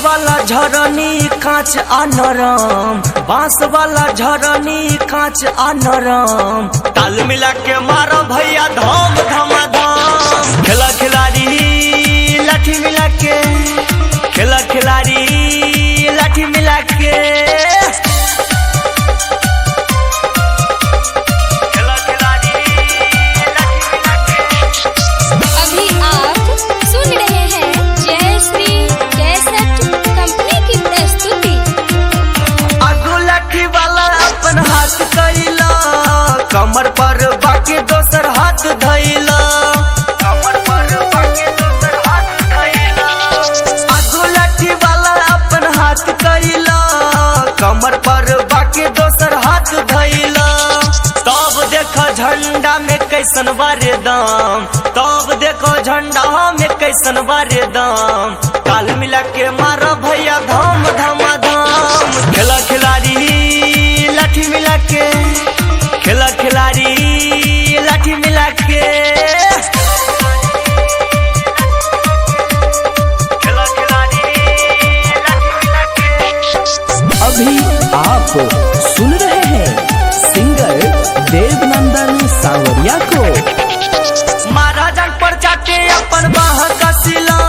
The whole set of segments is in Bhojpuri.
वाला झरनी कांच आ नरम, बांस वाला झरनी कांच आ नरम। ताल मिला के मारो भैया धम धम धम। खेला खिलाड़ी लाठी मिला के, खेला खिलाड़ी लाठी मिला के। कमर पर बाकी दोसर हाथ धैला, कमर पर बाकी दोसर हाथ धैला। आगू लाठी वाला अपन हाथ कैला, कमर पर बाकी दोसर हाथ धैला। तब देखो झंडा में कैसन बारे दाम, तब देखो झंडा में कैसन बारे दाम। ताल मिला के मारो भैया धम धम धम। खेला खिलाड़ी लाठी मिला के, खेला खिलाड़ी लाठी मिला के। खेला खिलाड़ी लाठी मिला के। अभी आप सुन रहे हैं सिंगर देवनंदन सांवरिया को। महाराजन पर चाटे अपन बाह कसिला,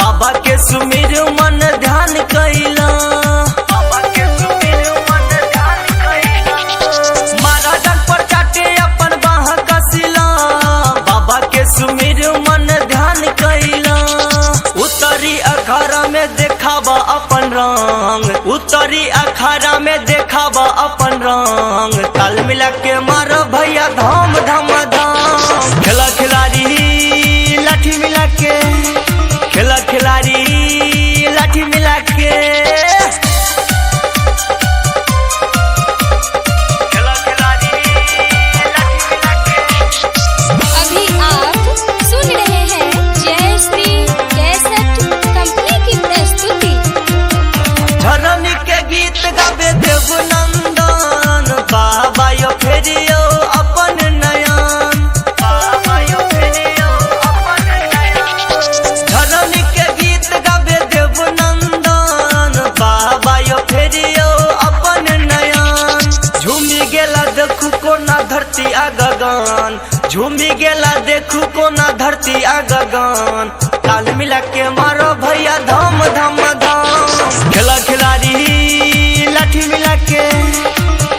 बाबा के सुमिर मन ध्यान कैला, बाबा के सुमिर मन ध्यान कैला। महाराजन पर चाटे अपन बाह कसिला, बाबा के सुमिर मन ध्यान कैला। उतरी अखाड़ा में देखाबा अपन रंग, उतरी अखाड़ा में देखाबा अपन रंग। ताल मिला के मारो भैया धम धम धम। खेला खिलाड़ी लाठी मिला के, खेला खिलाड़ी लाठी मिला के। खेला खिलाड़ी लाठी मिला के। अभी आप सुन रहे हैं जय श्री कैसेट कंपनी की प्रस्तुति। झरनी के गीत गावे देवनंदन, बाबा यो फेरियो अपन नयन, बाबा यो फेरियो अपन नयन। झरनी के गीत गावे देवनंदन, बाबा यो फेरियो अपन नयन। झूमी गेला देखू कोना धरती आ गगन, झूमी गेला देखू कोना धरती आ गगन। ताल मिला के मारो भैया धम धम धम। खेला खिलाड़ी लाठी मिला के,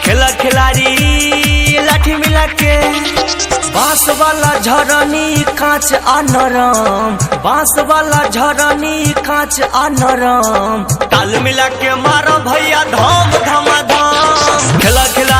खेला खिलाड़ी लाठी मिला के। बांस वाला झरनी कांच आ नरम, बांस वाला झरनी कांच आ नरम। ताल मिला के मारो भैया धम धम धम। खेला खिलाड़ी